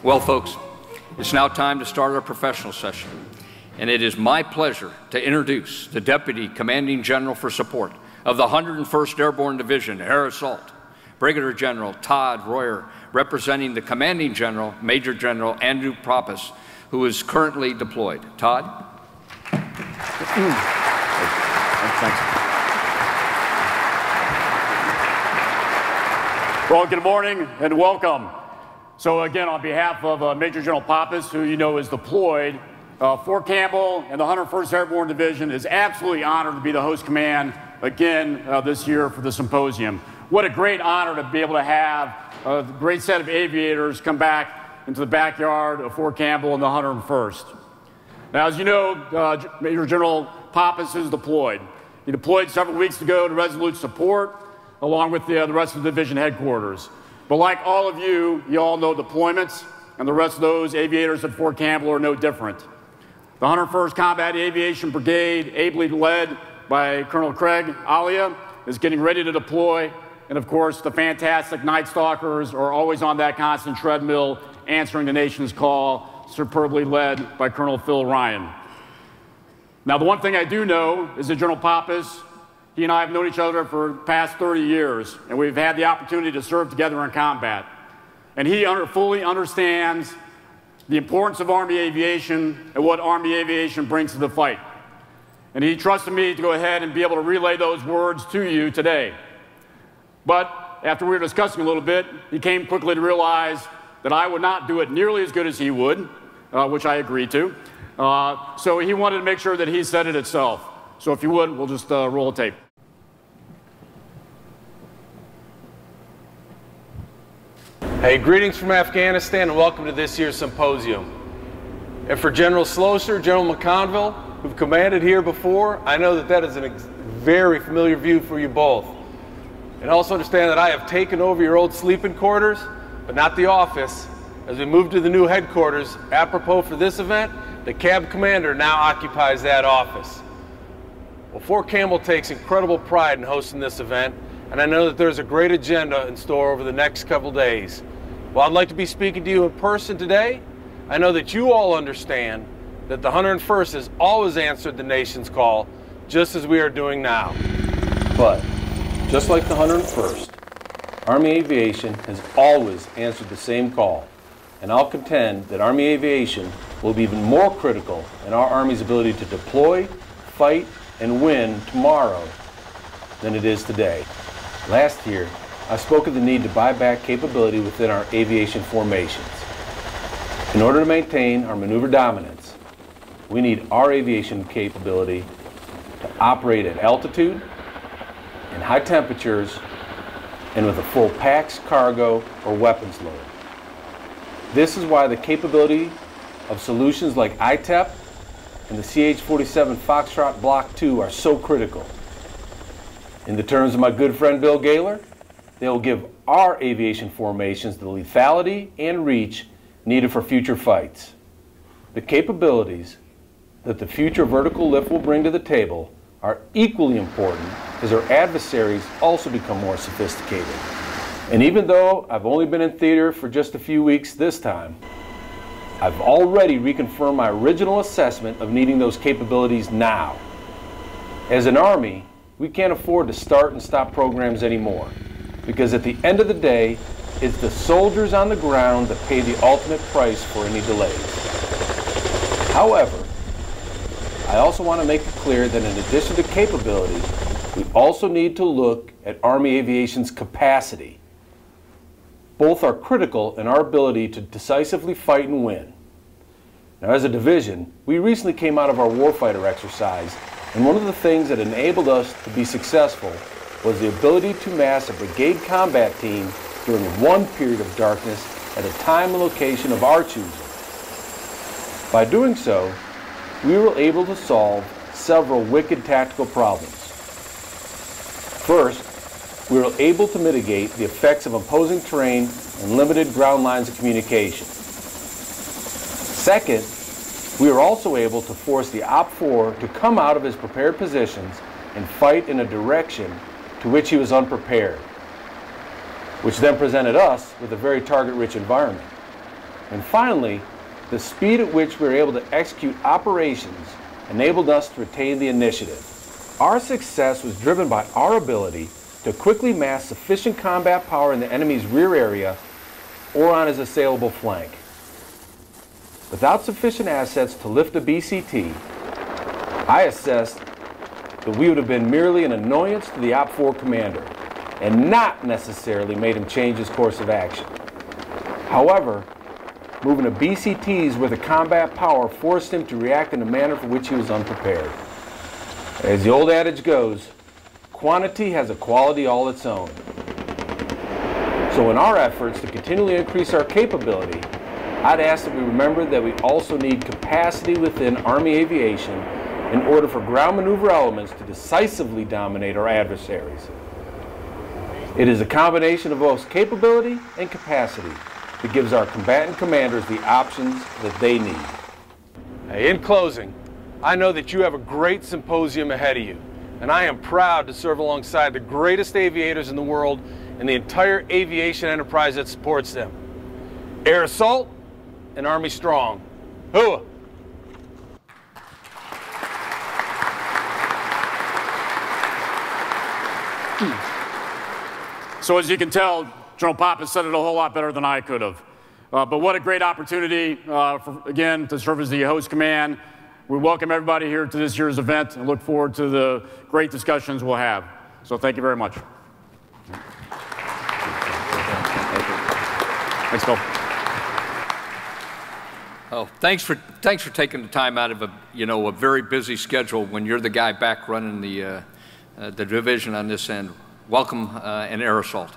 Well, folks, it's now time to start our professional session, and it is my pleasure to introduce the Deputy Commanding General for Support of the 101st Airborne Division, Air Assault, Brigadier General Todd Royar, representing the Commanding General, Major General Andrew Prof, who is currently deployed. Todd? Thanks. Well, good morning and welcome. So again, on behalf of Major General Pappas, who you know is deployed, Fort Campbell and the 101st Airborne Division is absolutely honored to be the host command again this year for the symposium. What a great honor to be able to have a great set of aviators come back into the backyard of Fort Campbell and the 101st. Now, as you know, Major General Pappas is deployed. He deployed several weeks ago to Resolute Support, along with the rest of the division headquarters. But like all of you, you all know deployments, and the rest of those aviators at Fort Campbell are no different. The 101st Combat Aviation Brigade, ably led by Colonel Craig Alia, is getting ready to deploy. And of course, the fantastic Night Stalkers are always on that constant treadmill, answering the nation's call, superbly led by Colonel Phil Ryan. Now, the one thing I do know is that General Pappas, he and I have known each other for the past 30 years, and we've had the opportunity to serve together in combat. And he fully understands the importance of Army aviation and what Army aviation brings to the fight. And he trusted me to go ahead and be able to relay those words to you today. But after we were discussing a little bit, he came quickly to realize that I would not do it nearly as good as he would, which I agreed to. So he wanted to make sure that he said it itself. So if you would, we'll just roll a tape. Hey, greetings from Afghanistan and welcome to this year's symposium. And for General Slosser, General McConville, who've commanded here before, I know that is a very familiar view for you both. And also understand that I have taken over your old sleeping quarters, but not the office. As we move to the new headquarters, apropos for this event, the cab commander now occupies that office. Well, Fort Campbell takes incredible pride in hosting this event, and I know that there's a great agenda in store over the next couple days. While I'd like to be speaking to you in person today, I know that you all understand that the 101st has always answered the nation's call, just as we are doing now. But, just like the 101st, Army Aviation has always answered the same call, and I'll contend that Army Aviation will be even more critical in our Army's ability to deploy, fight, and win tomorrow than it is today. Last year, I spoke of the need to buy back capability within our aviation formations. In order to maintain our maneuver dominance, we need our aviation capability to operate at altitude, in high temperatures, and with a full packs, cargo, or weapons load. This is why the capability of solutions like ITEP and the CH-47 Foxtrot Block 2 are so critical. In the terms of my good friend Bill Gaylor, they will give our aviation formations the lethality and reach needed for future fights. The capabilities that the future vertical lift will bring to the table are equally important as our adversaries also become more sophisticated. And even though I've only been in theater for just a few weeks this time, I've already reconfirmed my original assessment of needing those capabilities now. As an Army, we can't afford to start and stop programs anymore, because at the end of the day, it's the soldiers on the ground that pay the ultimate price for any delays. However, I also want to make it clear that in addition to capability, we also need to look at Army Aviation's capacity. Both are critical in our ability to decisively fight and win. Now, as a division, we recently came out of our warfighter exercise, and one of the things that enabled us to be successful was the ability to mass a brigade combat team during one period of darkness at a time and location of our choosing. By doing so, we were able to solve several wicked tactical problems. First, we were able to mitigate the effects of opposing terrain and limited ground lines of communication. Second, we were also able to force the OP-4 to come out of his prepared positions and fight in a direction to which he was unprepared, which then presented us with a very target-rich environment. And finally, the speed at which we were able to execute operations enabled us to retain the initiative. Our success was driven by our ability to quickly mass sufficient combat power in the enemy's rear area or on his assailable flank. Without sufficient assets to lift a BCT, I assessed that we would have been merely an annoyance to the OP4 commander and not necessarily made him change his course of action. However, moving a BCT's with a combat power forced him to react in a manner for which he was unprepared. As the old adage goes, quantity has a quality all its own. So in our efforts to continually increase our capability, I'd ask that we remember that we also need capacity within Army aviation in order for ground maneuver elements to decisively dominate our adversaries. It is a combination of both capability and capacity that gives our combatant commanders the options that they need. Hey, in closing, I know that you have a great symposium ahead of you, and I am proud to serve alongside the greatest aviators in the world and the entire aviation enterprise that supports them. Air Assault and Army Strong. Hooah! So as you can tell, General Pop has said it a whole lot better than I could have. But what a great opportunity, again, to serve as the host command. We welcome everybody here to this year's event and look forward to the great discussions we'll have. So thank you very much. Thanks, Phil. Oh, thanks for taking the time out of a very busy schedule when you're the guy back running the division on this end. Welcome in Air Assault.